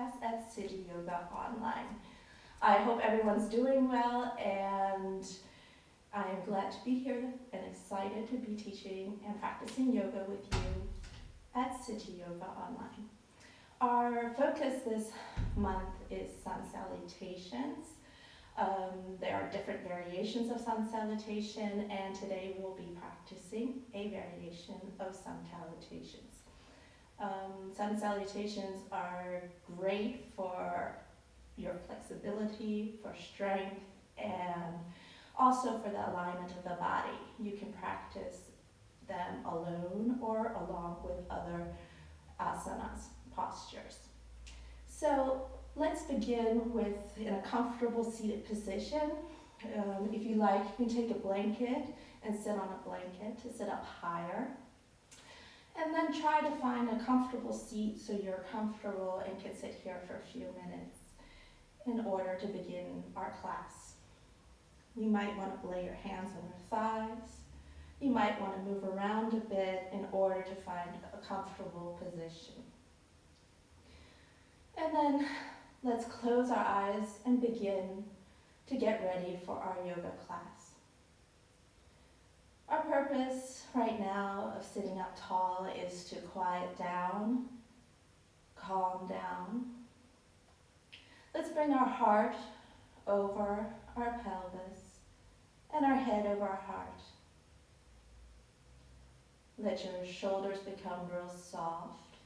podcast at Cityoga Online. I hope everyone's doing well, and I am glad to be here and excited to be teaching and practicing yoga with you at Cityoga Online. Our focus this month is sun salutations. There are different variations of sun salutation, and today we'll be practicing a variation of sun salutations. Sun salutations are great for your flexibility, for strength, and also for the alignment of the body. You can practice them alone or along with other asanas, postures. So let's begin with in a comfortable seated position. If you like, you can take a blanket and sit on a blanket to sit up higher. And then try to find a comfortable seat so you're comfortable and can sit here for a few minutes in order to begin our class. You might want to lay your hands on your thighs. You might want to move around a bit in order to find a comfortable position. And then let's close our eyes and begin to get ready for our yoga class. Our purpose right now of sitting up tall is to quiet down, calm down. Let's bring our heart over our pelvis and our head over our heart. Let your shoulders become real soft.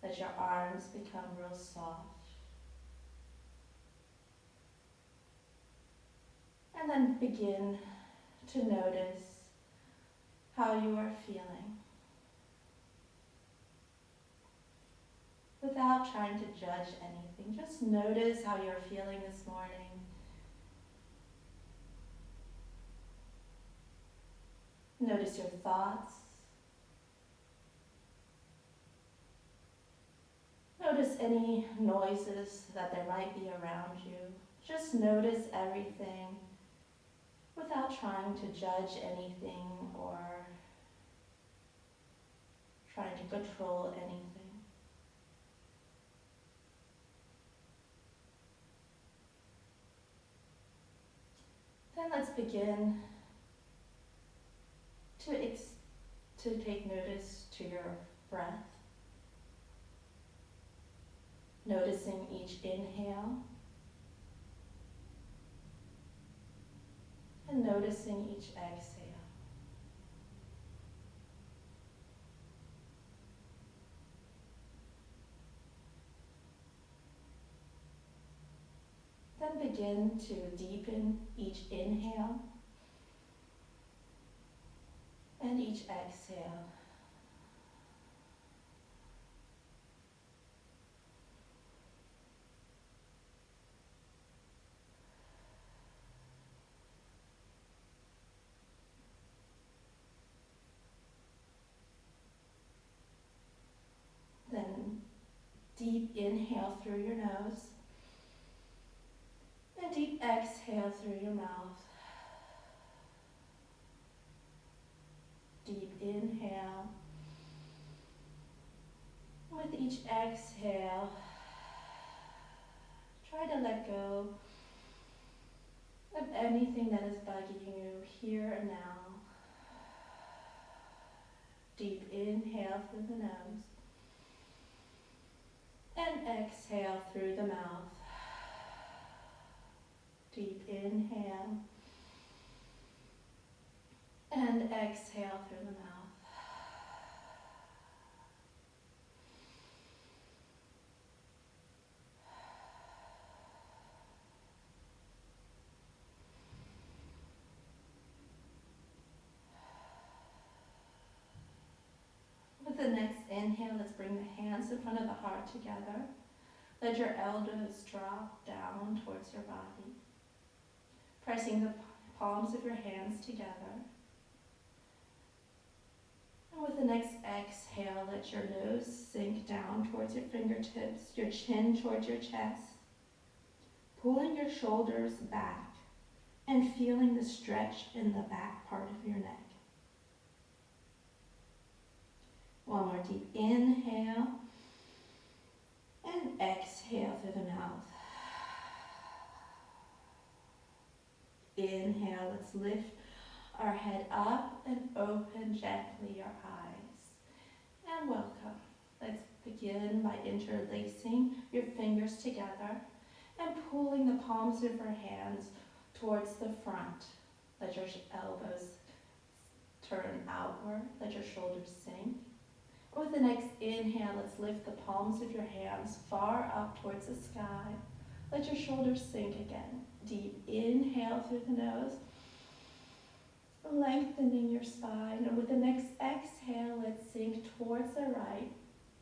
Let your arms become real soft. And then begin to notice how you are feeling without trying to judge anything. Just notice how you're feeling this morning. Notice your thoughts. Notice any noises that there might be around you. Just notice everything without trying to judge anything or trying to control anything. Then let's begin to take notice to your breath. Noticing each inhale and noticing each exhale. Then begin to deepen each inhale and each exhale. Then deep inhale through your nose and deep exhale through your mouth. Deep inhale. With each exhale, try to let go of anything that is bugging you here and now. Deep inhale through the nose and exhale through the mouth. Deep inhale and exhale through the mouth. With the next inhale, let's bring the hands in front of the heart together. Let your elbows drop down towards your body, pressing the palms of your hands together. And with the next exhale, let your nose sink down towards your fingertips, your chin towards your chest, pulling your shoulders back and feeling the stretch in the back part of your neck. One more deep inhale And exhale through the mouth. Inhale, let's lift our head up and open gently your eyes. And welcome. Let's begin by interlacing your fingers together and pulling the palms of your hands towards the front. Let your elbows turn outward. Let your shoulders sink. With the next inhale, let's lift the palms of your hands far up towards the sky. Let your shoulders sink again. Deep inhale through the nose, lengthening your spine. And with the next exhale, let's sink towards the right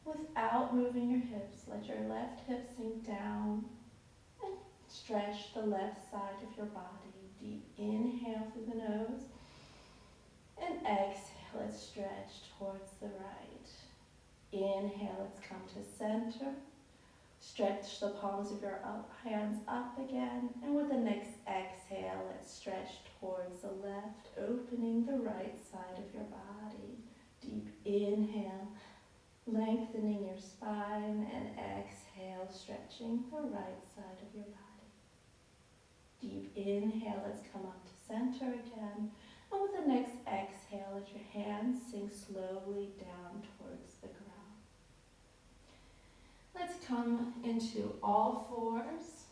without moving your hips. Let your left hip sink down and stretch the left side of your body. Deep inhale through the nose and exhale, let's stretch towards the right. Inhale, let's come to center. Stretch the palms of your hands up again. And with the next exhale, let's stretch towards the left, opening the right side of your body. Deep inhale, lengthening your spine, and exhale, stretching the right side of your body. Deep inhale, let's come up to center again. And with the next exhale, let your hands sink slowly down towards the ground. Let's come into all fours.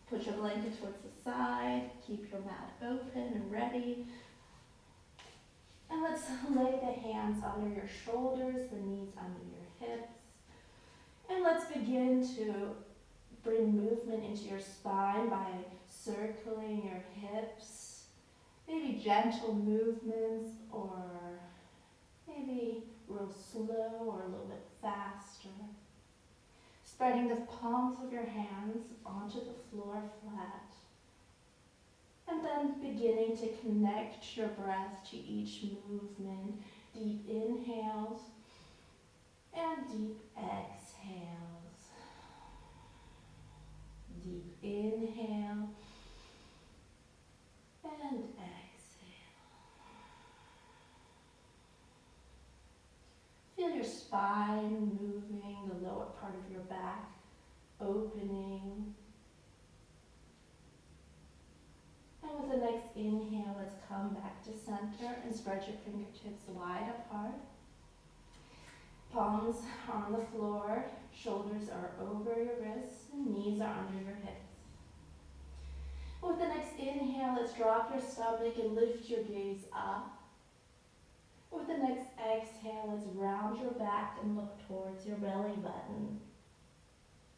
Put your blanket towards the side. Keep your mat open and ready. And let's lay the hands under your shoulders, the knees under your hips. And let's begin to bring movement into your spine by circling your hips. Maybe gentle movements, or maybe real slow or a little bit faster. Spreading the palms of your hands onto the floor flat. And then beginning to connect your breath to each movement. Deep inhales and deep exhales. Deep inhale and exhale. Feel your spine moving, the lower part of your back opening. And with the next inhale, let's come back to center and spread your fingertips wide apart. Palms are on the floor, shoulders are over your wrists, and knees are under your hips. With the next inhale, let's drop your stomach and lift your gaze up. With the next exhale, let's round your back and look towards your belly button.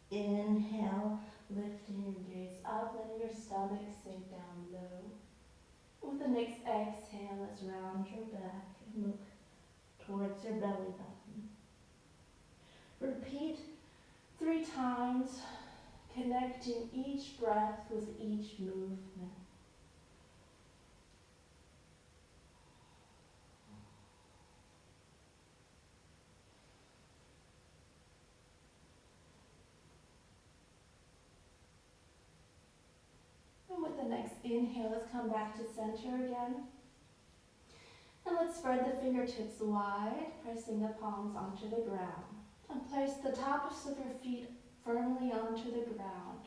Inhale, lifting your gaze up, letting your stomach sink down low. With the next exhale, let's round your back and look towards your belly button. Repeat 3 times, connecting each breath with each movement. With the next inhale, let's come back to center again. And let's spread the fingertips wide, pressing the palms onto the ground. And place the tops of your feet firmly onto the ground.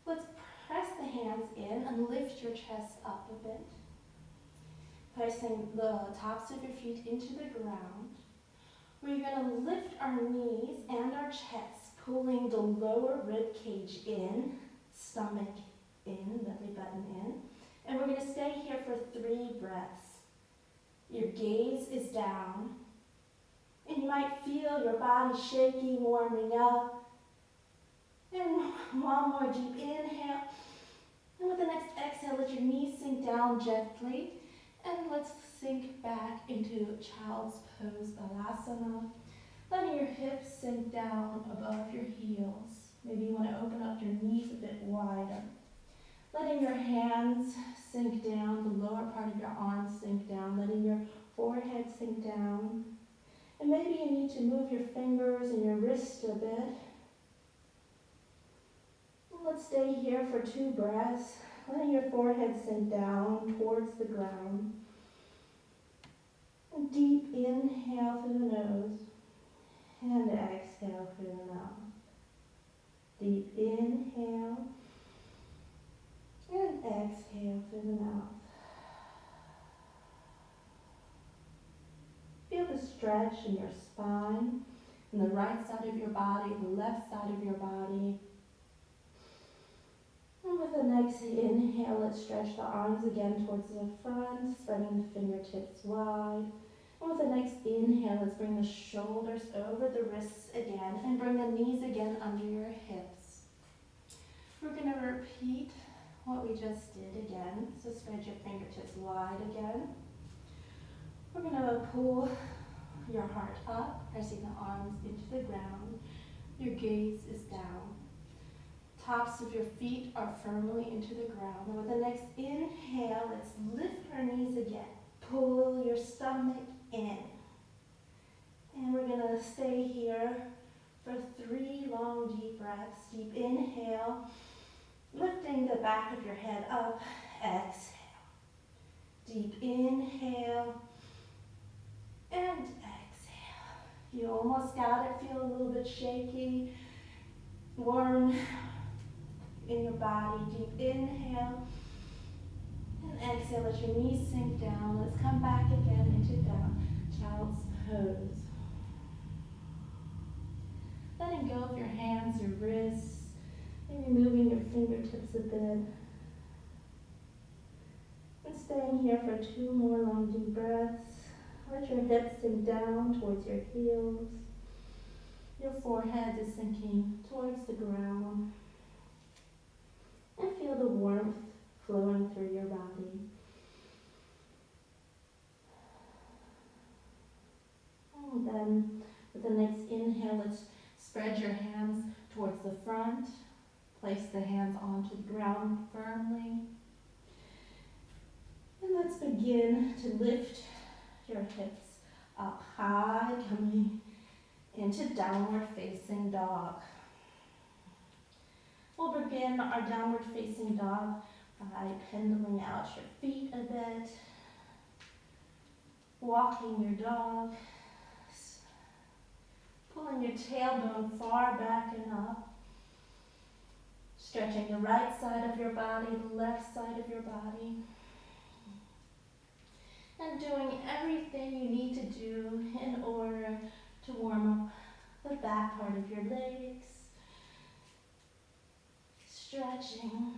Let's press the hands in and lift your chest up a bit. Placing the tops of your feet into the ground. We're going to lift our knees and our chest, pulling the lower rib cage in, stomach in, belly button in. And we're going to stay here for 3 breaths. Your gaze is down. And you might feel your body shaking, warming up. And one more deep inhale. And with the next exhale, let your knees sink down gently. And let's sink back into child's pose, Balasana. Letting your hips sink down above your heels. Maybe you want to open up your knees a bit wider. Letting your hands sink down, the lower part of your arms sink down. Letting your forehead sink down. And maybe you need to move your fingers and your wrists a bit. Let's stay here for 2 breaths, letting your forehead sink down towards the ground. And deep inhale through the nose. And exhale through the mouth. Deep inhale. And exhale through the mouth. Feel the stretch in your spine, in the right side of your body, the left side of your body. And with the next inhale, let's stretch the arms again towards the front, spreading the fingertips wide. And with the next inhale, let's bring the shoulders over the wrists again and bring the knees again under your hips. We're going to repeat what we just did again. So spread your fingertips wide again. We're going to pull your heart up, pressing the arms into the ground. Your gaze is down. Tops of your feet are firmly into the ground. And with the next inhale, let's lift our knees again. Pull your stomach in. And we're going to stay here for 3 long deep breaths. Deep inhale, lifting the back of your head up. Exhale. Deep inhale and exhale. You almost got it. Feel a little bit shaky, warm in your body. Deep inhale and exhale. Let your knees sink down. Let's come back again into down child's pose. Letting go of your hands, your wrists, maybe moving your fingertips a bit. And staying here for 2 more long deep breaths. Let your hips sink down towards your heels. Your forehead is sinking towards the ground. And feel the warmth flowing through your body. And then with the next inhale, let's spread your hands towards the front. Place the hands onto the ground firmly. And let's begin to lift your hips up high, coming into downward facing dog. We'll begin our downward facing dog by pendling out your feet a bit, walking your dog, pulling your tailbone far back and up, stretching the right side of your body, the left side of your body, and doing everything you need to do in order to warm up the back part of your legs, stretching.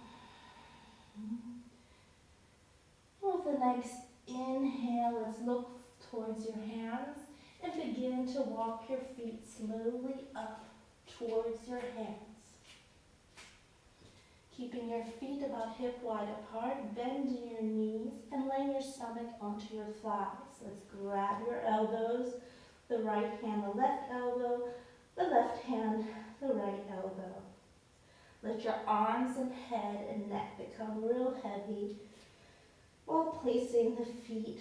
With the next inhale, let's look towards your hands and begin to walk your feet slowly up towards your hands. Keeping your feet about hip wide apart, bending your knees and laying your stomach onto your thighs. Let's grab your elbows, the right hand, the left elbow, the left hand, the right elbow. Let your arms and head and neck become real heavy while placing the feet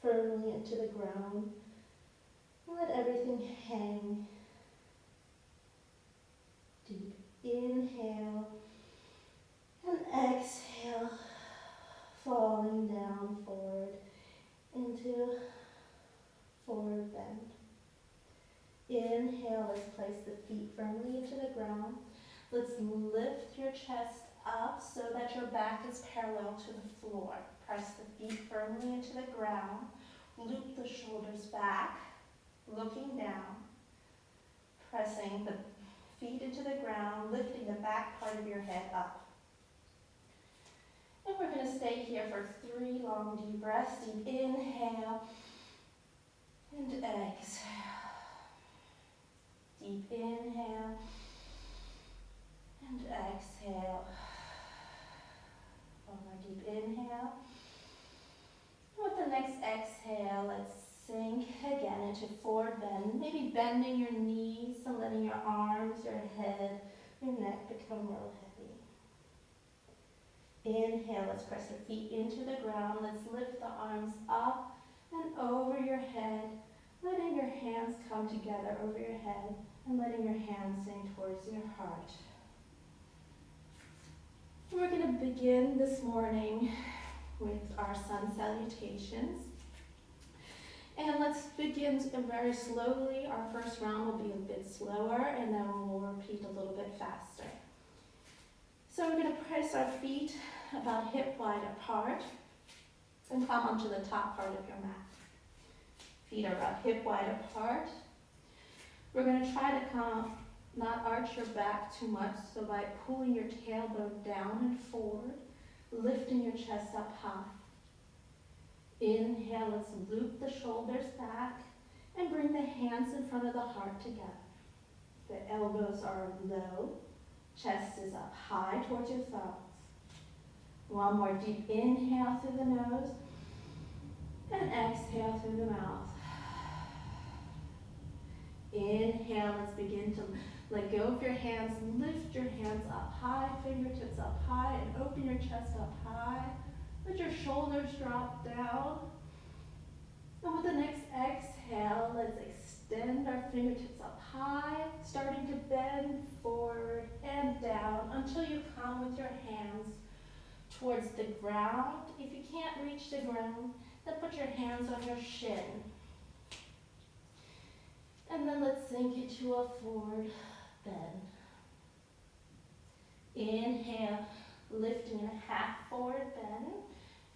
firmly into the ground. Let everything hang. Deep inhale and exhale, falling down forward into forward bend. Inhale, let's place the feet firmly into the ground. Let's lift your chest up so that your back is parallel to the floor. Press the feet firmly into the ground. Loop the shoulders back, looking down. Pressing the feet into the ground, lifting the back part of your head up. And we're going to stay here for 3 long deep breaths. Deep inhale and exhale. Deep inhale and exhale. One more deep inhale. With the next exhale, let's sink again into forward bend. Maybe bending your knees and letting your arms, your head, your neck become real heavy. Inhale, let's press the feet into the ground. Let's lift the arms up and over your head, letting your hands come together over your head and letting your hands sink towards your heart. We're going to begin this morning with our sun salutations. And let's begin very slowly. Our first round will be a bit slower, and then we'll repeat a little bit faster. So we're going to press our feet about hip wide apart and come onto the top part of your mat. Feet are about hip wide apart. We're going to try to not arch your back too much, so by pulling your tailbone down and forward, lifting your chest up high. Inhale, let's loop the shoulders back and bring the hands in front of the heart together. The elbows are low, chest is up high towards your thumbs. One more deep inhale through the nose and exhale through the mouth. Inhale, let's begin to let go of your hands, lift your hands up high, fingertips up high, and open your chest up high. Let your shoulders drop down. And with the next exhale, let's extend our fingertips up high, starting to bend forward and down until you come with your hands towards the ground. If you can't reach the ground, then put your hands on your shin. And then let's sink into a forward bend. Inhale, lifting in a half forward bend.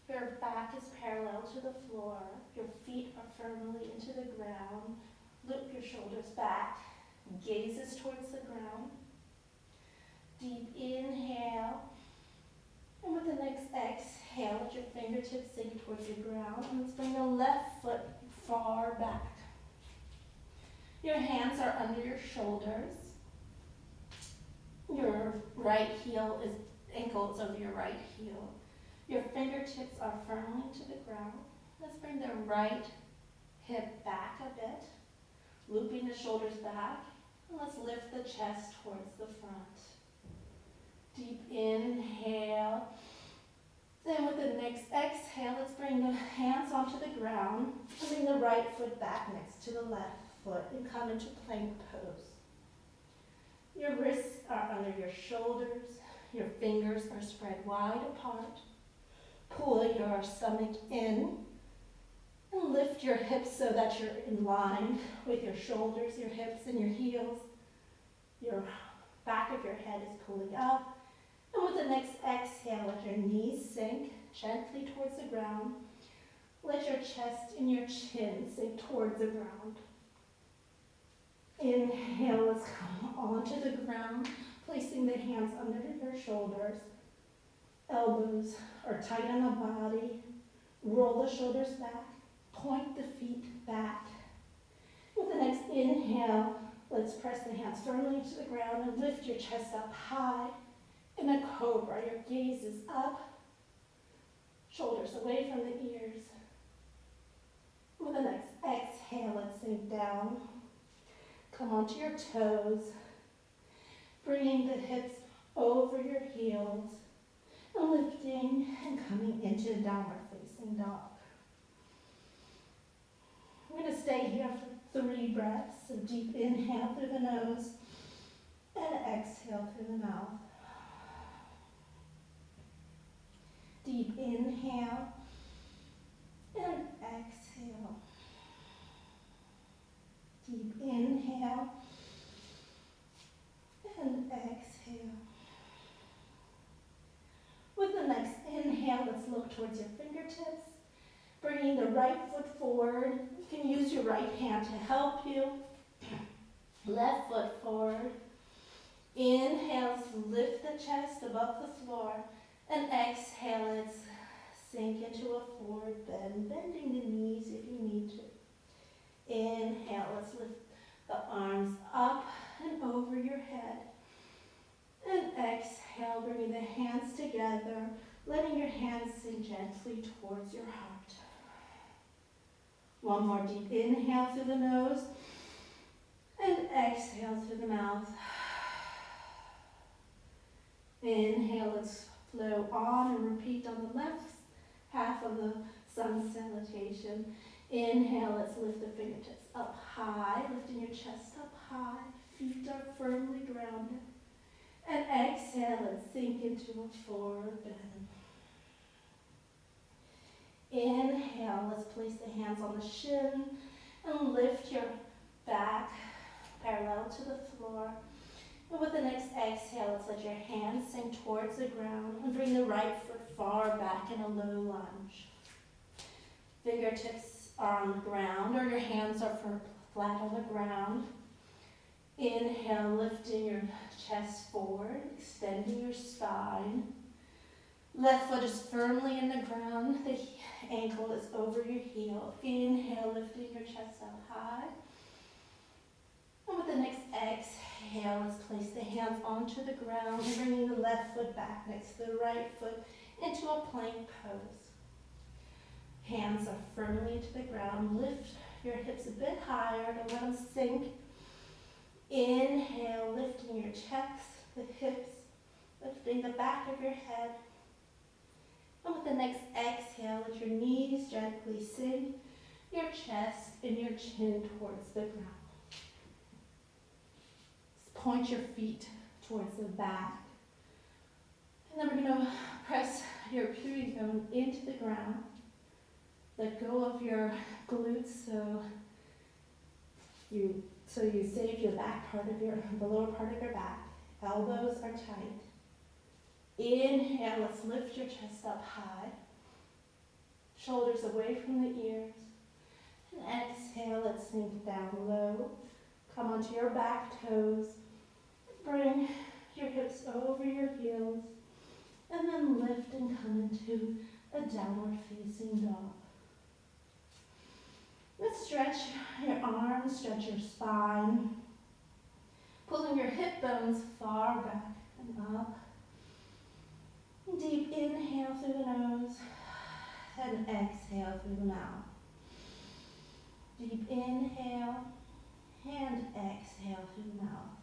Your back is parallel to the floor. Your feet are firmly into the ground. Loop your shoulders back. Gazes towards the ground. Deep inhale. And with the next exhale, let your fingertips sink towards the ground. And let's bring the left foot far back. Your hands are under your shoulders. Your right heel is ankles over your right heel. Your fingertips are firmly to the ground. Let's bring the right hip back a bit, looping the shoulders back. And let's lift the chest towards the front. Deep inhale. Then with the next exhale, let's bring the hands onto the ground. And bring the right foot back next to the left foot and come into plank pose. Your wrists are under your shoulders. Your fingers are spread wide apart. Pull your stomach in and lift your hips so that you're in line with your shoulders, your hips, and your heels. Your back of your head is pulling up. And with the next exhale, let your knees sink gently towards the ground. Let your chest and your chin sink towards the ground. Inhale, let's come onto the ground, placing the hands under your shoulders. Elbows are tight on the body. Roll the shoulders back. Point the feet back. With the next inhale, let's press the hands firmly to the ground and lift your chest up high. In a cobra, your gaze is up. Shoulders away from the ears. With the next exhale, let's sink down. Come onto your toes. Bringing the hips over your heels. And lifting and coming into downward facing dog. We're going to stay here for 3 breaths. So deep inhale through the nose and exhale through the mouth. Deep inhale and exhale. Deep inhale and exhale. With the next inhale, let's look towards your fingertips. Bringing the right foot forward. You can use your right hand to help you. Left foot forward. Inhale, lift the chest above the floor. And exhale, let's sink into a forward bend, bending the knees if you need to. Inhale, let's lift the arms up and over your head. And exhale, bringing the hands together, letting your hands sink gently towards your heart. One more deep inhale through the nose and exhale through the mouth. Inhale, let's flow on and repeat on the left half of the sun salutation. Inhale, let's lift the fingertips up high, lifting your chest up high, feet are firmly grounded. And exhale, let's sink into a forward bend. Inhale, let's place the hands on the shin and lift your back parallel to the floor. And with the next exhale, let's let your hands sink towards the ground and bring the right foot far back in a low lunge. Fingertips are on the ground or your hands are flat on the ground. Inhale, lifting your chest forward, extending your spine. Left foot is firmly in the ground. The ankle is over your heel. Inhale, lifting your chest up high. And with the next exhale, let's place the hands onto the ground, bringing the left foot back next to the right foot into a plank pose. Hands are firmly into the ground. Lift your hips a bit higher. Don't let them sink. Inhale, lifting your chest, the hips, lifting the back of your head. And with the next exhale, let your knees gently sink, your chest and your chin towards the ground. Point your feet towards the back. And then we're going to press your pubic bone into the ground. Let go of your glutes so you save your back part of the lower part of your back. Elbows are tight. Inhale, let's lift your chest up high. Shoulders away from the ears. And exhale, let's sink down low. Come onto your back toes. Bring your hips over your heels. And then lift and come into a downward facing dog. Let's stretch your arms, stretch your spine. Pulling your hip bones far back and up. Deep inhale through the nose and exhale through the mouth. Deep inhale and exhale through the mouth.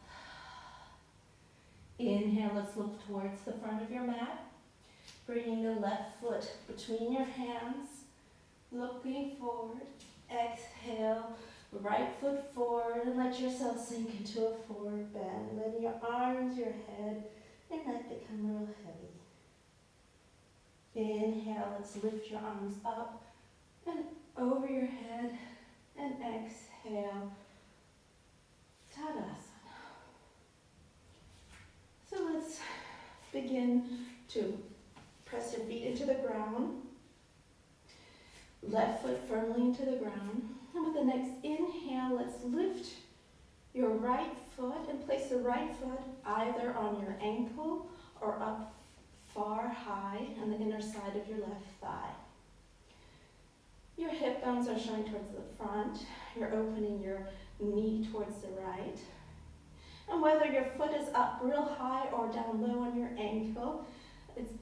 Inhale, let's look towards the front of your mat. Bringing the left foot between your hands. Looking forward. Exhale, right foot forward and let yourself sink into a forward bend. Letting your arms, your head, and neck become real heavy. Inhale, let's lift your arms up and over your head. And exhale, Tadasana. So let's begin to press your feet into the ground. Left foot firmly into the ground. And with the next inhale, let's lift your right foot and place the right foot either on your ankle or up far high on the inner side of your left thigh. Your hip bones are showing towards the front. You're opening your knee towards the right. And whether your foot is up real high or down low on your ankle,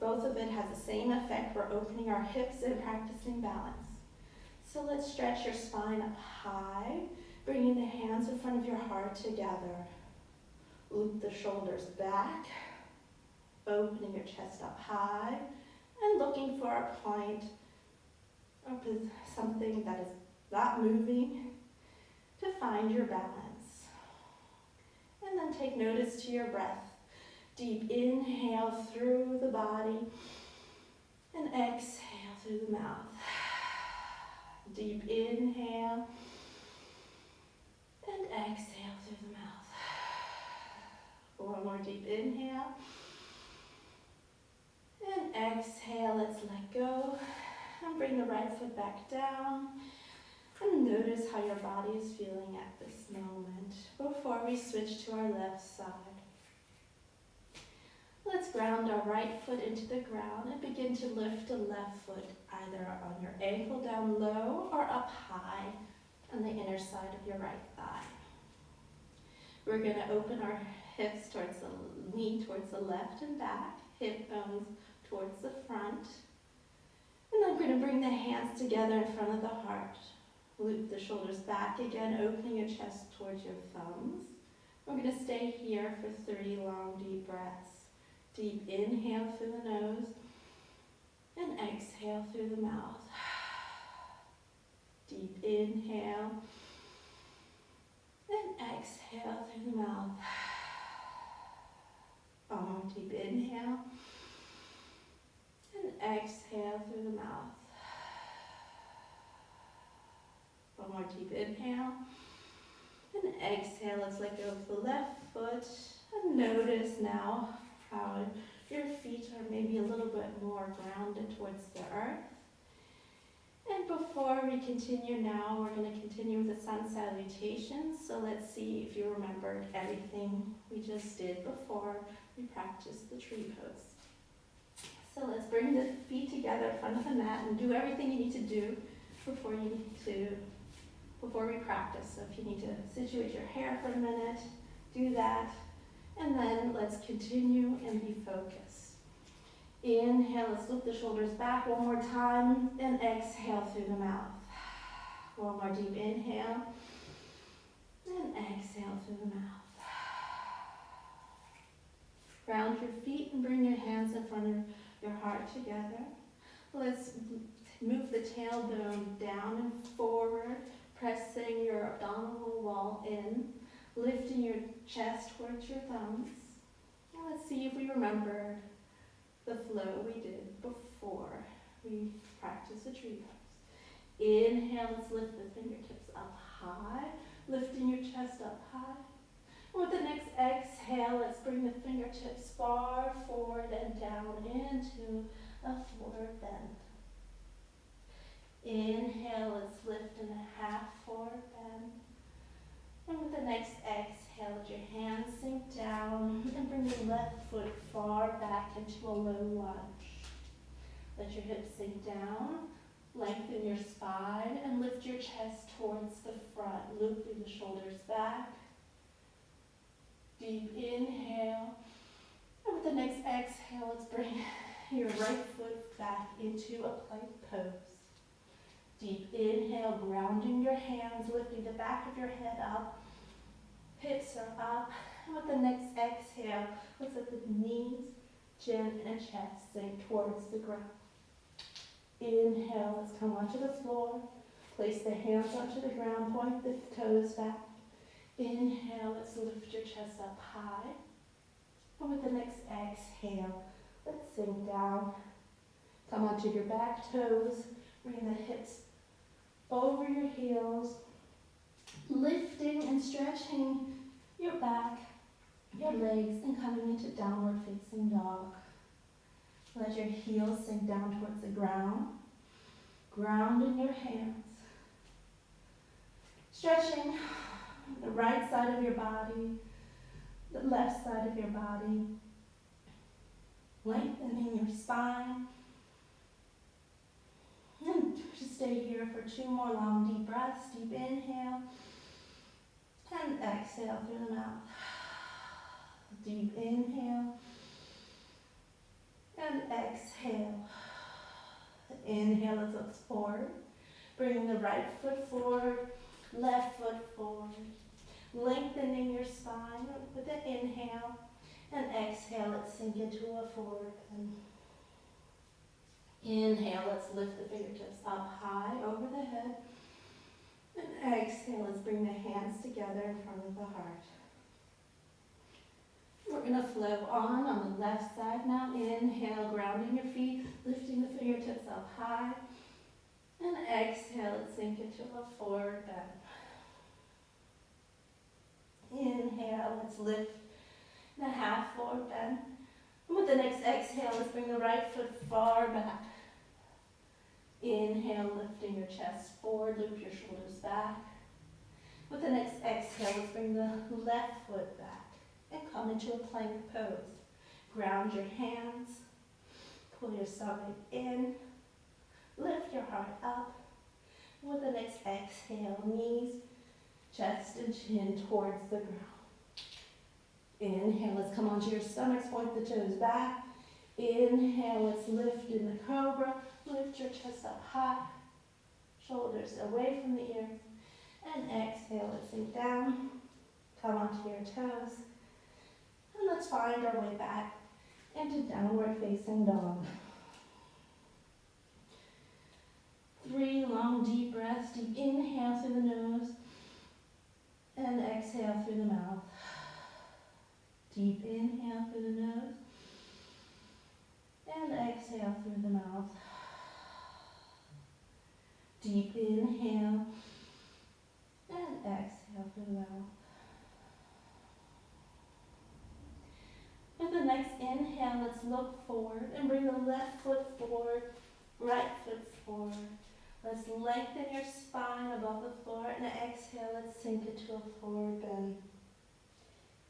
both of it has the same effect. We're opening our hips and practicing balance. So let's stretch your spine up high, bringing the hands in front of your heart together. Loop the shoulders back, opening your chest up high, and looking for a point or something that is not moving to find your balance. And then take notice to your breath. Deep inhale through the body and exhale through the mouth. Deep inhale and exhale through the mouth. One more deep inhale and exhale. Let's let go and bring the right foot back down and notice how your body is feeling at this moment before we switch to our left side. Let's ground our right foot into the ground and begin to lift the left foot either on your ankle down low or up high on the inner side of your right thigh. We're going to open our hips towards the knee, towards the left and back, hip bones towards the front. And then we're going to bring the hands together in front of the heart. Loop the shoulders back again, opening your chest towards your thumbs. We're going to stay here for 3 long deep breaths. Deep inhale through the nose and exhale through the mouth. Deep inhale and exhale through the mouth. Deep inhale and exhale through the mouth. One more deep inhale. And exhale, let's let go of the left foot. And notice now how your feet are maybe a little bit more grounded towards the earth. And before we continue now, we're going to continue with the sun salutations. So let's see if you remembered everything we just did before we practiced the tree pose. So let's bring the feet together in front of the mat and do everything you need to do before we practice. So if you need to situate your hair for a minute, do that. And then let's continue and be focused. Inhale, let's lift the shoulders back one more time, and exhale through the mouth. One more deep inhale, and exhale through the mouth. Ground your feet and bring your hands in front of your heart together. Let's move the tailbone down and forward, pressing your abdominal wall in, lifting your chest towards your thumbs. Now let's see if we remembered the flow we did before we practiced the tree pose. Inhale, let's lift the fingertips up high, lifting your chest up high. With the next exhale, let's bring the fingertips far forward and down into a forward bend. Inhale, let's lift in a half forward bend. And with the next exhale, let your hands sink down and bring the left foot far back into a low lunge. Let your hips sink down, lengthen your spine, and lift your chest towards the front, looping the shoulders back. Deep inhale. And with the next exhale, let's bring your right foot back into a plank pose. Deep inhale, grounding your hands, lifting the back of your head up. Hips are up. And with the next exhale, let's let the knees, chin, and chest sink towards the ground. Inhale, let's come onto the floor. Place the hands onto the ground, point the toes back. Inhale, let's lift your chest up high. And with the next exhale, let's sink down. Come onto your back toes. Bring the hips over your heels. Lifting and stretching your back, your legs, and coming into downward facing dog. Let your heels sink down towards the ground. Grounding your hands. Stretching the right side of your body, the left side of your body. Lengthening your spine. And just stay here for 2 more long deep breaths. Deep inhale. And exhale through the mouth. Deep inhale. And exhale. Inhale, let's look forward. Bringing the right foot forward, left foot forward. Lengthening your spine with an inhale. And exhale, let's sink into a forward bend. Inhale, let's lift the fingertips up high over the head. And exhale, let's bring the hands together in front of the heart. We're going to flow on the left side now. Inhale, grounding your feet, lifting the fingertips up high. And exhale, let's sink into a forward bend. Inhale, let's lift in a half forward bend. And with the next exhale, let's bring the right foot far back. Inhale, lifting your chest forward, loop your shoulders back. With the next exhale, let's bring the left foot back and come into a plank pose. Ground your hands, pull your stomach in, lift your heart up. With the next exhale, knees, chest, and chin towards the ground. Inhale, let's come onto your stomachs, point the toes back. Inhale, let's lift in the cobra. Lift your chest up high, shoulders away from the ears. And exhale, let's sink down. Come onto your toes. And let's find our way back into downward facing dog. 3 long deep breaths. Deep inhale through the nose. And exhale through the mouth. Deep inhale through the nose. And exhale through the mouth. Deep inhale. exhale through the mouth. With the next inhale, let's look forward and bring the left foot forward, right foot forward. Let's lengthen your spine above the floor, and exhale, let's sink into a forward bend.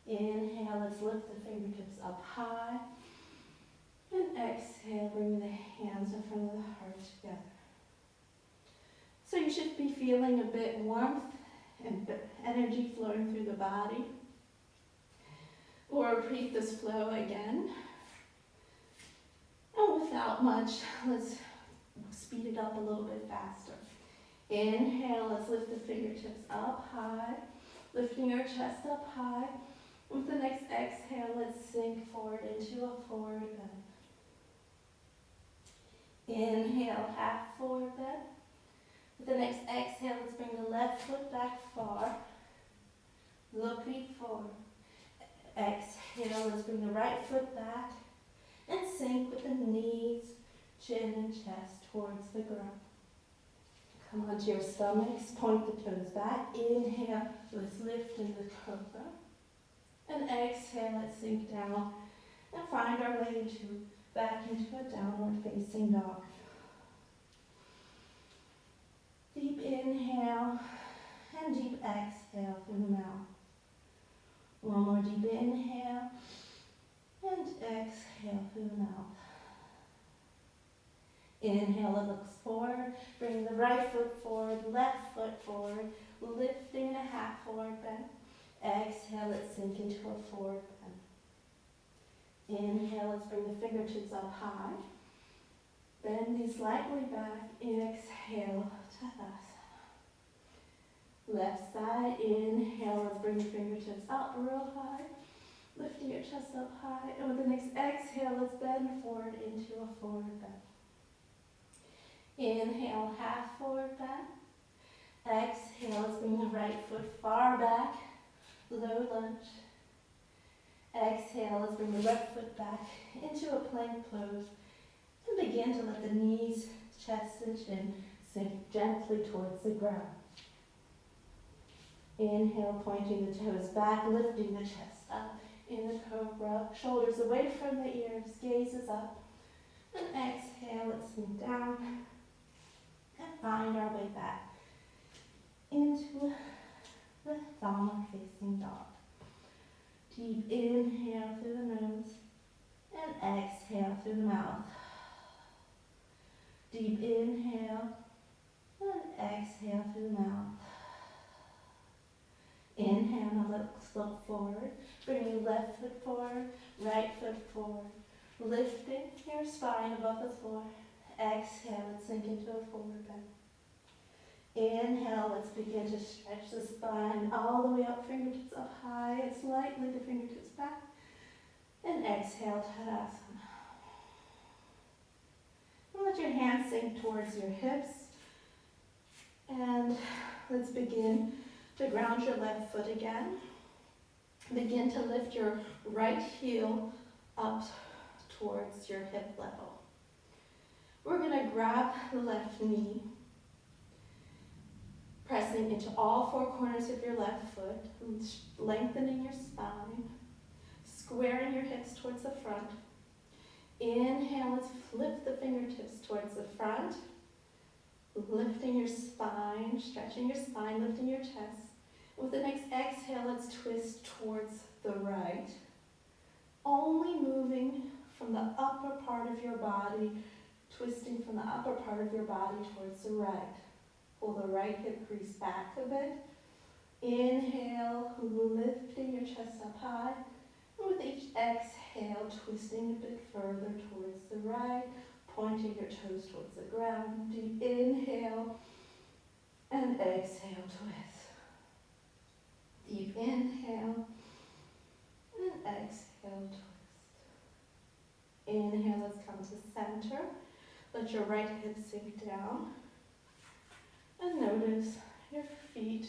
Inhale, let's lift the fingertips up high. And exhale, bring the hands in front of the heart together. So you should be feeling a bit warmth and energy flowing through the body. Or repeat this flow again. And without much, let's speed it up a little bit faster. Inhale, let's lift the fingertips up high, lifting your chest up high. With the next exhale, let's sink forward into a forward bend. Inhale, half forward bend. With the next exhale, let's bring the left foot back far, looking forward. Exhale, let's bring the right foot back and sink with the knees, chin and chest towards the ground. Come onto your stomachs, point the toes back. Inhale, let's lift into cobra. And exhale, let's sink down and find our way back into a downward facing dog. Deep inhale and deep exhale through the mouth. One more deep inhale and exhale through the mouth. Inhale, it looks forward. Bring the right foot forward, left foot forward, lifting a half forward bend. Exhale, let's sink into a forward bend. Inhale, let's bring the fingertips up high. Bend these slightly back. Exhale, Tadasana. Left side, inhale, let's bring the fingertips up real high. Lifting your chest up high. And with the next exhale, let's bend forward into a forward bend. Inhale, half forward bend. Exhale, let's bring the right foot far back, low lunge. Exhale, let's bring the left foot back into a plank pose. And begin to let the knees, chest and chin sink gently towards the ground. Inhale, pointing the toes back, lifting the chest up in the cobra. Shoulders away from the ears, gazes up. And exhale, let's sink down and find our way back into the downward facing dog. Deep inhale through the nose and exhale through the mouth. Deep inhale and exhale through the mouth. Inhale, now let's look forward. Bring your left foot forward, right foot forward. Lifting your spine above the floor. Exhale, let's sink into a forward bend. Inhale, let's begin to stretch the spine all the way up, fingertips up high, and slightly the fingertips back. And exhale, Tadasana. And let your hands sink towards your hips. And let's begin to ground your left foot again. Begin to lift your right heel up towards your hip level. We're going to grab the left knee, pressing into all four corners of your left foot, lengthening your spine, squaring your hips towards the front. Inhale, let's flip the fingertips towards the front, lifting your spine, stretching your spine, lifting your chest. With the next exhale, let's twist towards the right, only moving from the upper part of your body, twisting from the upper part of your body towards the right. Pull the right hip crease back a bit. Inhale, lifting your chest up high. And with each exhale, twisting a bit further towards the right, pointing your toes towards the ground. Deep inhale and exhale, twist. Deep inhale and exhale, twist. Inhale, let's come to center. Let your right hip sink down. And notice your feet.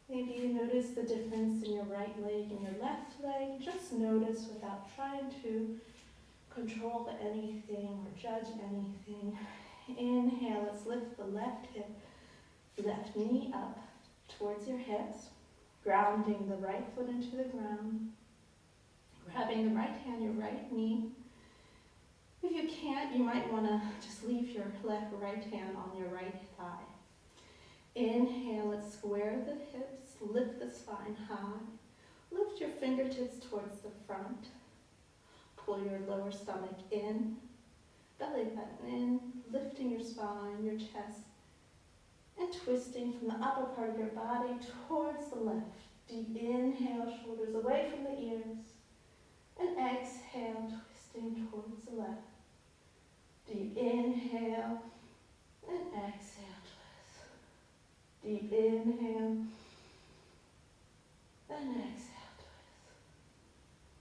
Maybe you notice the difference in your right leg and your left leg. Just notice without trying to control anything or judge anything. Inhale, let's lift the left hip, Left knee up towards your hips, grounding the right foot into the ground, grabbing the right hand, your right knee. If you can't, you might want to just leave your left right hand on your right thigh. Inhale, let's square the hips, lift the spine high. Lift your fingertips towards the front. Pull your lower stomach in, belly button in, lifting your spine, your chest, and twisting from the upper part of your body towards the left. Deep inhale, shoulders away from the ears. And exhale, twisting towards the left. Deep inhale, and exhale, twist. Deep inhale, and exhale, twist.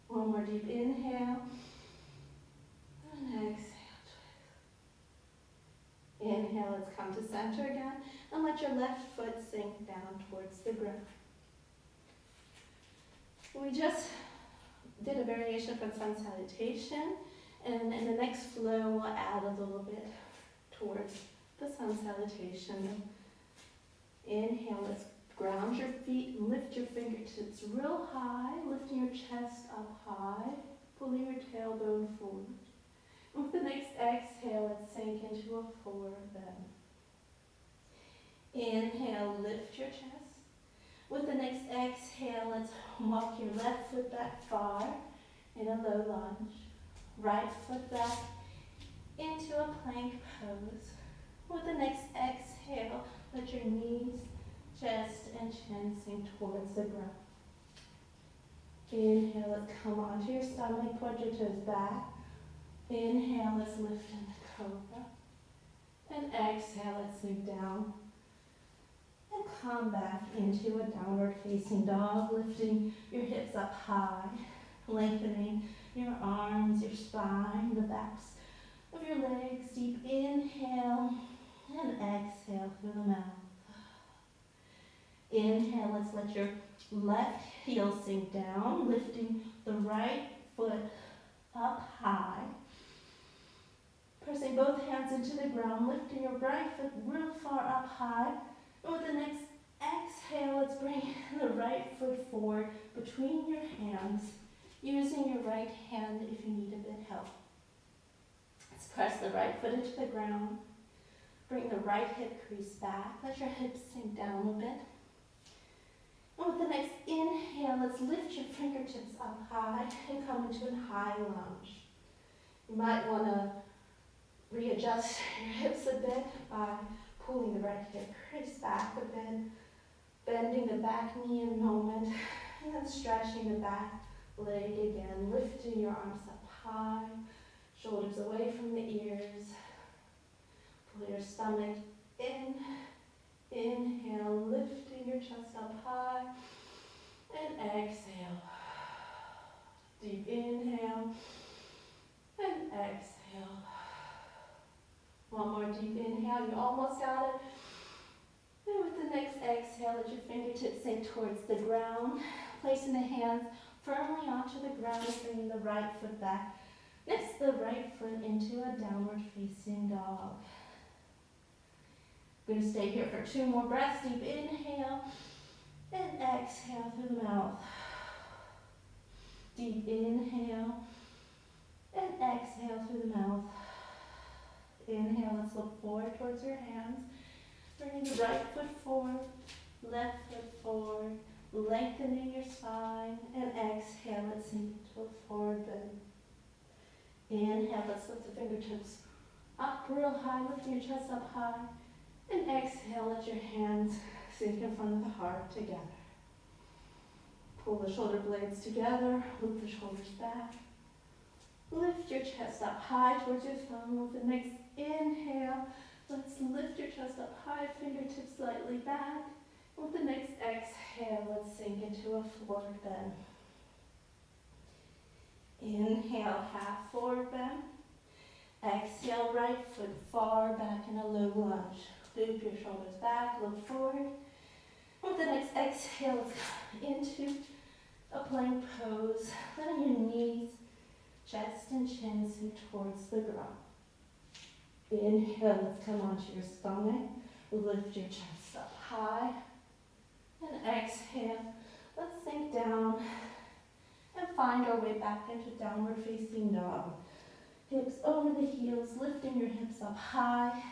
One more deep inhale, and exhale, twist. Inhale, let's come to center again, and let your left foot sink down towards the ground. We just did a variation from sun salutation, and in the next flow we'll add a little bit towards the sun salutation. Inhale, let's ground your feet and lift your fingertips real high, lifting your chest up high, pulling your tailbone forward. And with the next exhale, let's sink into a forward bend. Inhale, lift your chest. With the next exhale, let's walk your left foot back far in a low lunge. Right foot back into a plank pose. With the next exhale, let your knees, chest, and chin sink towards the ground. Inhale, let's come onto your stomach, point your toes back. Inhale, let's lift into cobra. And exhale, let's sink down. And come back into a downward facing dog, lifting your hips up high, lengthening your arms, your spine, the backs of your legs. Deep inhale and exhale through the mouth. Inhale, let's let your left heel sink down, lifting the right foot up high. Pressing both hands into the ground, lifting your right foot real far up high. And with the next exhale, let's bring the right foot forward between your hands, using your right hand if you need a bit help. Let's press the right foot into the ground. Bring the right hip crease back. Let your hips sink down a bit. And with the next inhale, let's lift your fingertips up high and come into a high lunge. You might want to readjust your hips a bit by pulling the right hip crease back a bit, bending the back knee a moment, and then stretching the back leg again, lifting your arms up high, shoulders away from the ears. Pull your stomach in, inhale, lifting your chest up high, and exhale. Deep inhale, and exhale. One more deep inhale, you almost got it. And with the next exhale, let your fingertips sink towards the ground, placing the hands firmly onto the ground, bringing the right foot back. Next, the right foot into a downward facing dog. We're going to stay here for 2 more breaths. Deep inhale and exhale through the mouth. Deep inhale and exhale through the mouth. Inhale, let's look forward towards your hands. Bringing the right foot forward, left foot forward, lengthening your spine. And exhale, let's sink into a forward bend. Inhale, let's lift the fingertips up real high, lifting your chest up high. And exhale, let your hands sink in front of the heart together. Pull the shoulder blades together, loop the shoulders back. Lift your chest up high towards your thumb. With the next inhale, let's lift your chest up high, fingertips slightly back. With the next exhale, let's sink into a forward bend. Inhale, half forward bend. Exhale, right foot far back in a low lunge. Loop your shoulders back, look forward. With the next exhale, into a plank pose, letting your knees, chest and chin sink towards the ground. Inhale, let's come onto your stomach. Lift your chest up high. And exhale. Let's sink down and find our way back into downward facing dog. Hips over the heels, lifting your hips up high,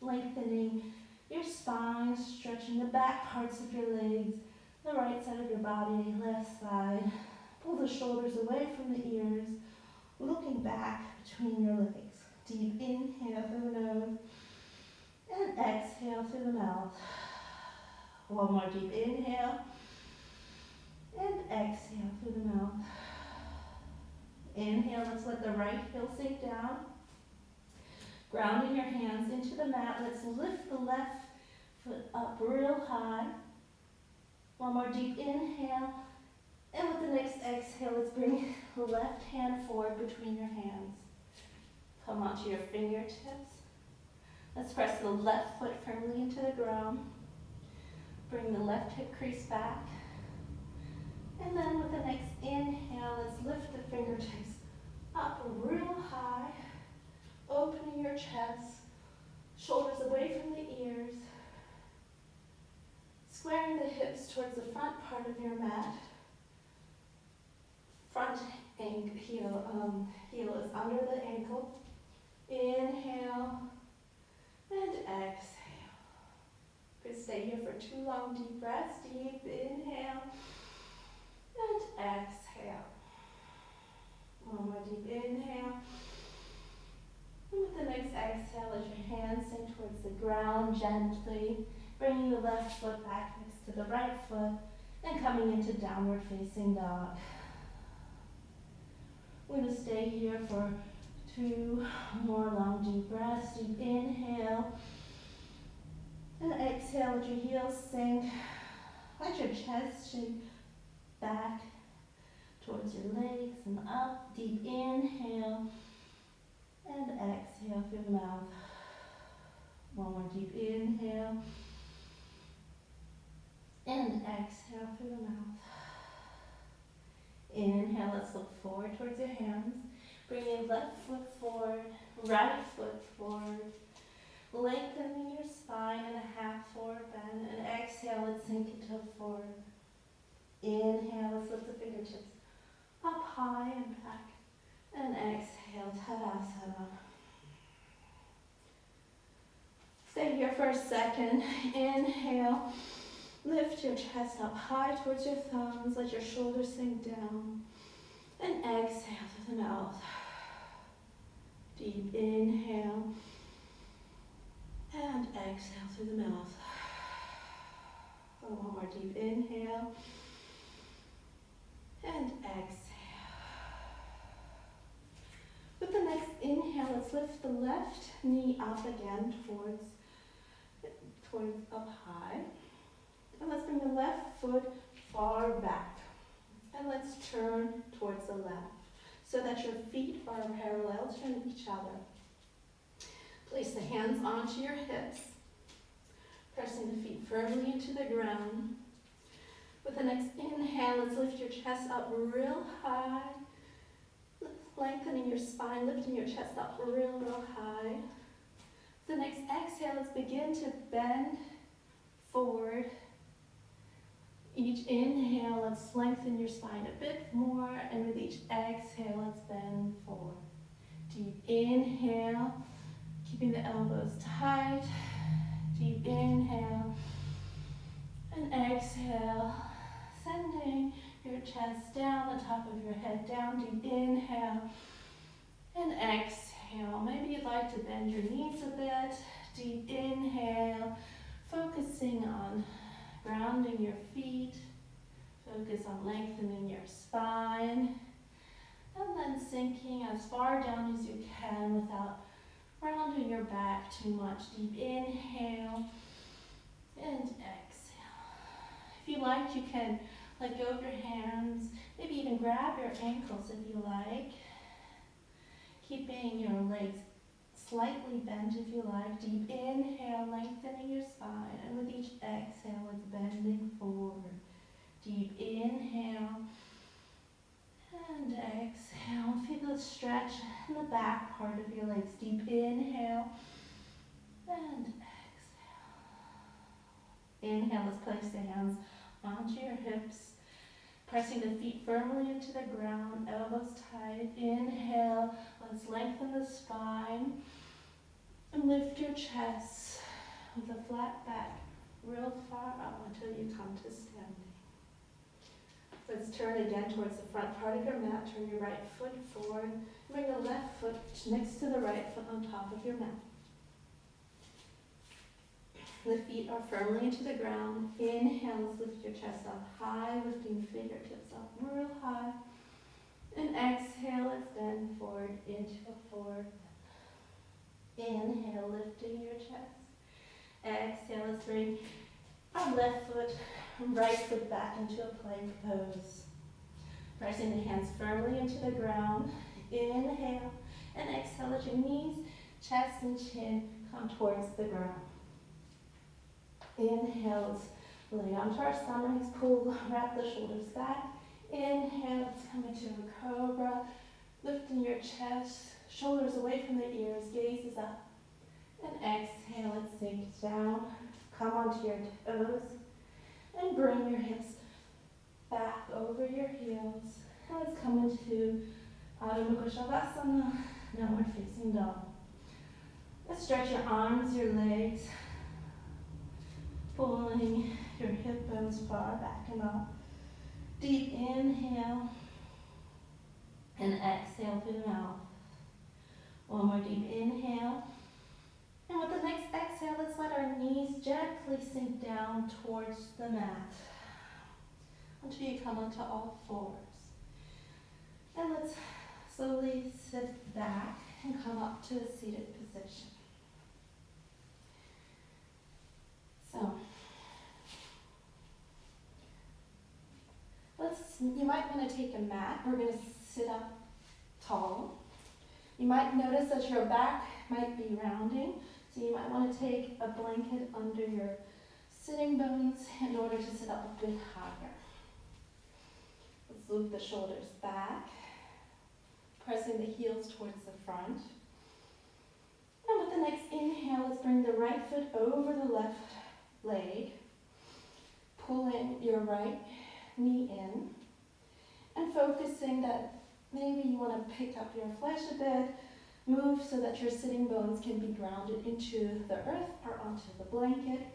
lengthening your spine, stretching the back parts of your legs, the right side of your body, left side. Pull the shoulders away from the ears, looking back between your legs. Deep inhale through the nose and exhale through the mouth. One more deep inhale and exhale through the mouth. Inhale, let's let the right heel sink down. Grounding your hands into the mat, let's lift the left foot up real high. One more deep inhale. And with the next exhale, let's bring the left hand forward between your hands. Come onto your fingertips. Let's press the left foot firmly into the ground. Bring the left hip crease back. And then with the next inhale, let's lift the fingertips up real high, opening your chest, shoulders away from the ears, squaring the hips towards the front part of your mat. Front heel is under the ankle. Inhale and exhale. Could stay here for 2 long deep breaths. Deep inhale and exhale. One more deep inhale. And with the next exhale, let your hands sink towards the ground gently, bringing the left foot back next to the right foot and coming into downward facing dog. We're going to stay here for 2 more long deep breaths. Deep inhale and exhale, let your heels sink. Let your chest shake back towards your legs and up. Deep inhale and exhale through the mouth. One more deep inhale and exhale through the mouth. Inhale, let's look forward towards your hands. Bring your left foot forward, right foot forward. Lengthening your spine in a half forward bend. And exhale, let's sink into a forward. Inhale, let's lift the fingertips up high and back. And exhale, Tadasana. Stay here for a second. Inhale. Lift your chest up high towards your thumbs. Let your shoulders sink down. And exhale through the mouth. Deep inhale. And exhale through the mouth. One more deep inhale. And exhale. With the next inhale, let's lift the left knee up again towards up high. And let's bring the left foot far back. And let's turn towards the left so that your feet are parallel to each other. Place the hands onto your hips, pressing the feet firmly into the ground. With the next inhale, let's lift your chest up real high. Lengthening your spine, lifting your chest up real high. The next exhale, let's begin to bend forward. Each inhale, let's lengthen your spine a bit more, and with each exhale, let's bend forward. Deep inhale, keeping the elbows tight. Deep inhale, and exhale, sending your chest down, the top of your head down. Deep inhale, and exhale. Maybe you'd like to bend your knees a bit. Deep inhale, focusing on grounding your feet, focus on lengthening your spine, and then sinking as far down as you can without rounding your back too much. Deep inhale and exhale. If you like, you can let go of your hands, maybe even grab your ankles if you like, keeping your legs slightly bent if you like. Deep inhale, lengthening your spine, and with each exhale, it's bending forward. Deep inhale, and exhale. Feel the stretch in the back part of your legs. Deep inhale, and exhale. Inhale, let's place the hands onto your hips, pressing the feet firmly into the ground, elbows tight. Inhale, let's lengthen the spine and lift your chest with a flat back, real far up until you come to standing. Let's turn again towards the front part of your mat. Turn your right foot forward. Bring the left foot next to the right foot on top of your mat. The feet are firmly into the ground. Inhale, let's lift your chest up high, lifting the fingertips up real high. And exhale, let's bend forward into a forward bend. Inhale, lifting your chest. Exhale, let's bring our left foot and right foot back into a plank pose. Pressing the hands firmly into the ground. Inhale, and exhale, let your knees, chest, and chin come towards the ground. Inhale, let's lay onto our stomachs, wrap the shoulders back. Inhale, let's come into a cobra, lifting your chest, shoulders away from the ears, gaze is up. And exhale, let's sink down, come onto your toes, and bring your hips back over your heels. And let's come into Adho Mukha Shavasana, downward facing dog. Let's stretch your arms, your legs, pulling your hip bones far back and up. Deep inhale and exhale through the mouth. One more deep inhale. And with the next exhale, let's let our knees gently sink down towards the mat until you come onto all fours. And let's slowly sit back and come up to a seated position. So, you might want to take a mat. We're going to sit up tall. You might notice that your back might be rounding, so you might want to take a blanket under your sitting bones in order to sit up a bit higher. Let's loop the shoulders back, pressing the heels towards the front. And with the next inhale, let's bring the right foot over the left leg, pulling your right knee in, and focusing that maybe you want to pick up your flesh a bit, move so that your sitting bones can be grounded into the earth or onto the blanket.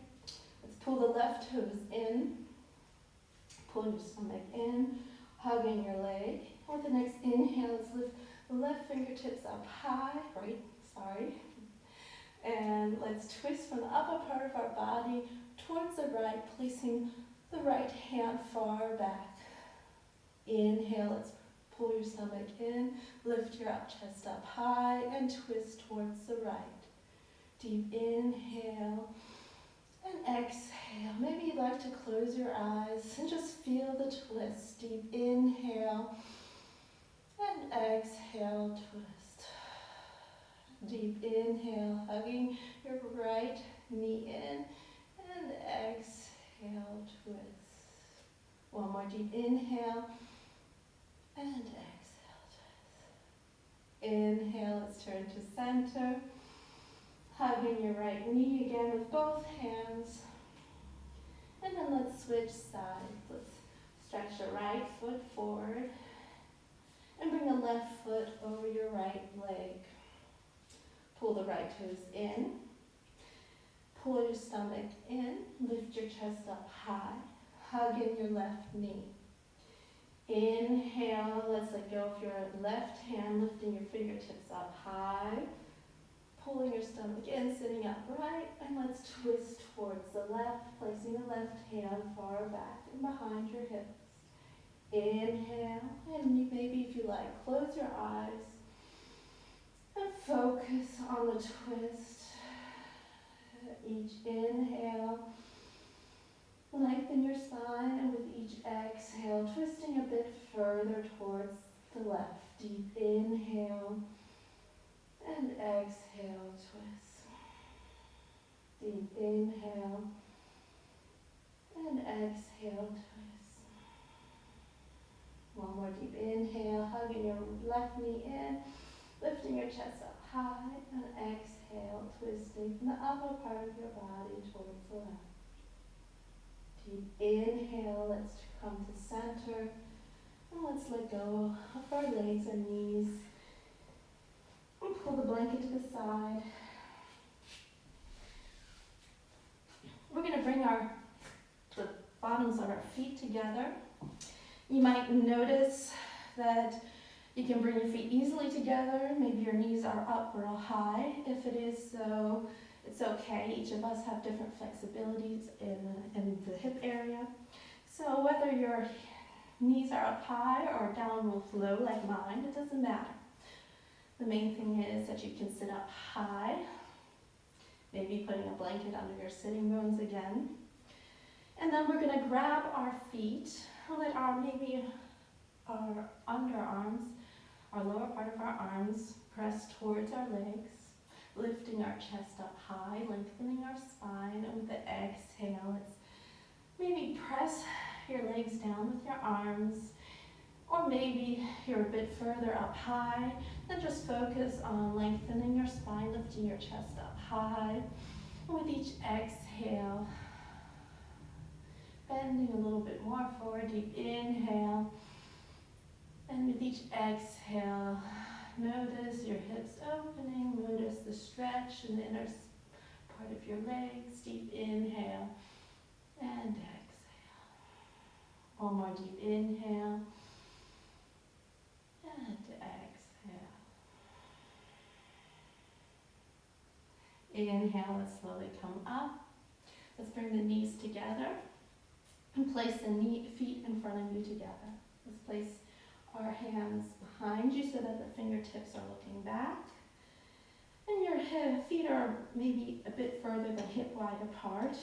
Let's pull the left toes in, pull your stomach in, hugging your leg. With the next inhale, let's lift the left fingertips up high, and let's twist from the upper part of our body towards the right, placing the right hand far back. Inhale, let's pull your stomach in, lift your up chest up high, and twist towards the right. Deep inhale and exhale. Maybe you'd like to close your eyes and just feel the twist. Deep inhale and exhale, twist. Deep inhale, hugging your right knee in, and exhale, twist. One more deep inhale. And exhale, twist. Inhale, let's turn to center. Hugging your right knee again with both hands. And then let's switch sides. Let's stretch your right foot forward. And bring the left foot over your right leg. Pull the right toes in. Pull your stomach in. Lift your chest up high. Hug in your left knee. Inhale, let's let go of your left hand, lifting your fingertips up high, pulling your stomach in, sitting upright, and let's twist towards the left, placing the left hand far back and behind your hips. Inhale, and maybe if you like, close your eyes and focus on the twist. Each inhale, lengthen your spine, and with each exhale, twisting a bit further towards the left. Deep inhale, and exhale, twist. Deep inhale, and exhale, twist. One more deep inhale, hugging your left knee in, lifting your chest up high, and exhale, twisting from the upper part of your body towards the left. Deep inhale, let's come to center. And let's let go of our legs and knees. And pull the blanket to the side. We're going to bring the bottoms of our feet together. You might notice that you can bring your feet easily together. Maybe your knees are up real high. If it is so, it's okay. Each of us have different flexibilities in the hip area. So whether your knees are up high or down real low like mine, it doesn't matter. The main thing is that you can sit up high, maybe putting a blanket under your sitting bones again. And then we're going to grab our feet, let our underarms, our lower part of our arms, press towards our legs, lifting our chest up high, lengthening our spine. And with the exhale, let's maybe press your legs down with your arms, or maybe you're a bit further up high, then just focus on lengthening your spine, lifting your chest up high. And with each exhale, bending a little bit more forward, deep inhale. And with each exhale, notice your hips opening, notice the stretch in the inner part of your legs. Deep inhale and exhale. One more deep inhale and exhale. Inhale, let's slowly come up. Let's bring the knees together and place the feet in front of you together. Let's place our hands behind you so that the fingertips are looking back. And your feet are maybe a bit further than hip wide apart.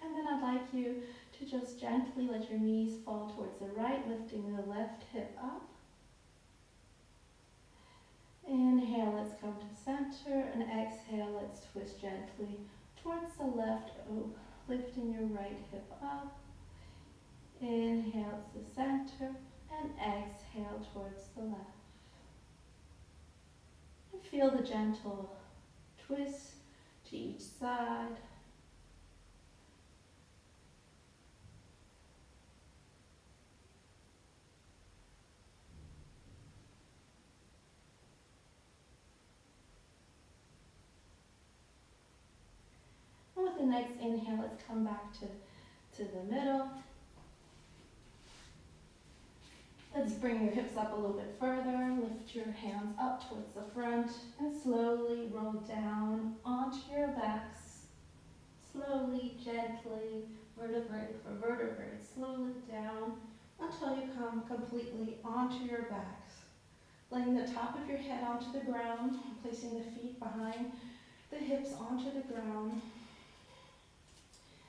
And then I'd like you to just gently let your knees fall towards the right, lifting the left hip up. Inhale, let's come to center, and exhale, let's twist gently towards the left, lifting your right hip up. Inhale to the center, and exhale towards the left. And feel the gentle twist to each side. And with the next inhale, let's come back to the middle. Let's bring your hips up a little bit further, lift your hands up towards the front, and slowly roll down onto your backs. Slowly, gently, vertebrae for vertebrae, slowly down until you come completely onto your backs. Laying the top of your head onto the ground, placing the feet behind the hips onto the ground.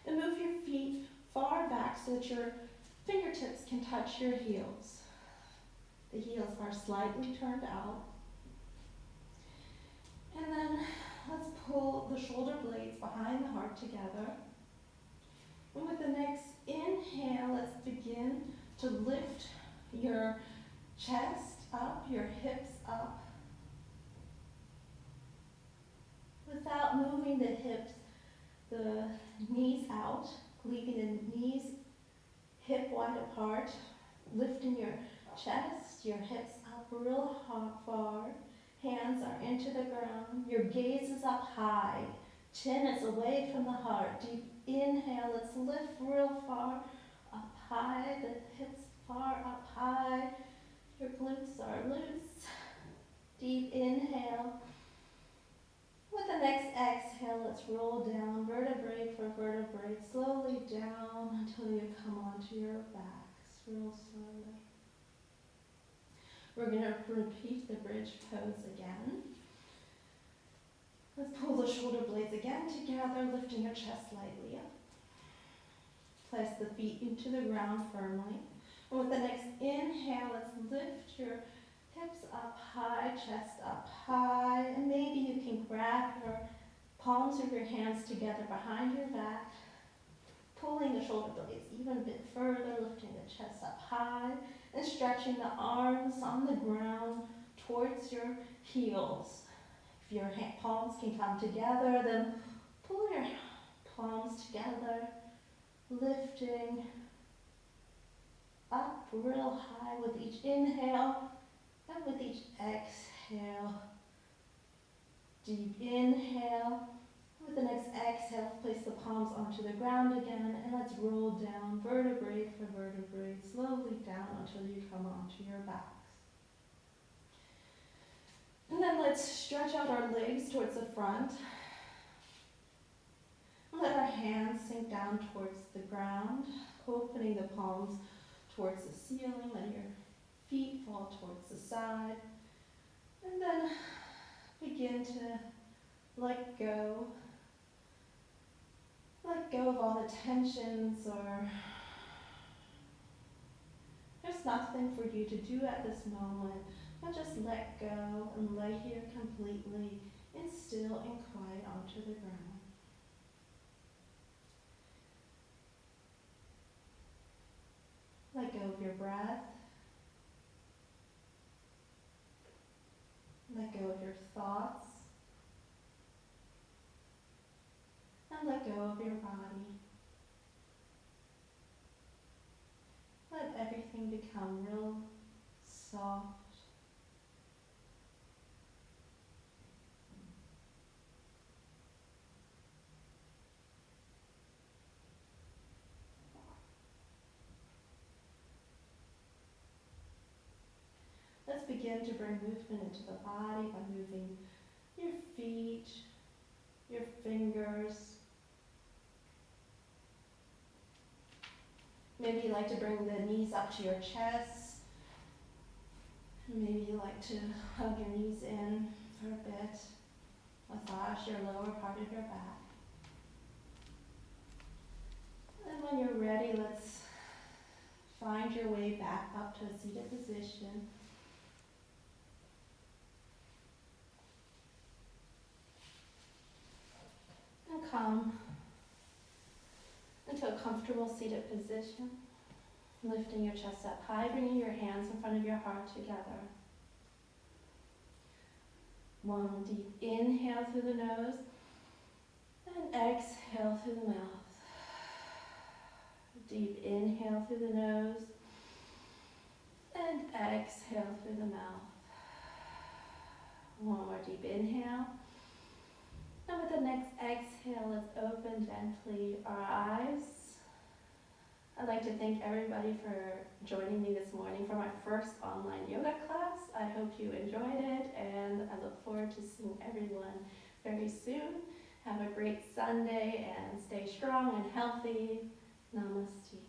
And move your feet far back so that your fingertips can touch your heels. The heels are slightly turned out. And then let's pull the shoulder blades behind the heart together. And with the next inhale, let's begin to lift your chest up, your hips up. Without moving the hips, the knees out, leaving the knees hip wide apart, lifting your chest, your hips up real far, hands are into the ground, your gaze is up high, chin is away from the heart. Deep inhale, let's lift real far up high, the hips far up high, your glutes are loose. Deep inhale. With the next exhale, let's roll down vertebrae for vertebrae, slowly down until you come onto your backs, real slowly. We're going to repeat the bridge pose again. Let's pull the shoulder blades again together, lifting your chest slightly up. Place the feet into the ground firmly. And with the next inhale, let's lift your hips up high, chest up high, and maybe you can grab your palms of your hands together behind your back, pulling the shoulder blades even a bit further, lifting the chest up high, and stretching the arms on the ground towards your heels. If your palms can come together, then pull your palms together, lifting up real high with each inhale and with each exhale. Deep inhale. With the next exhale, place the palms onto the ground again, and let's roll down vertebrae for vertebrae, slowly down until you come onto your backs. And then let's stretch out our legs towards the front. Let our hands sink down towards the ground, opening the palms towards the ceiling. Let your feet fall towards the side. And then begin to let go. Let go of all the tensions, or there's nothing for you to do at this moment, but just let go and lay here completely and still and quiet onto the ground. Let go of your breath. Let go of your thoughts. And let go of your body. Let everything become real soft. Let's begin to bring movement into the body by moving your feet, your fingers. Maybe you like to bring the knees up to your chest. Maybe you like to hug your knees in for a bit. Massage your lower part of your back. And when you're ready, let's find your way back up to a seated position. And come into a comfortable seated position, lifting your chest up high, bringing your hands in front of your heart together. One deep inhale through the nose, and exhale through the mouth. Deep inhale through the nose, and exhale through the mouth. One more deep inhale. And with the next exhale, let's open gently our eyes. I'd like to thank everybody for joining me this morning for my first online yoga class. I hope you enjoyed it, and I look forward to seeing everyone very soon. Have a great Sunday and stay strong and healthy. Namaste.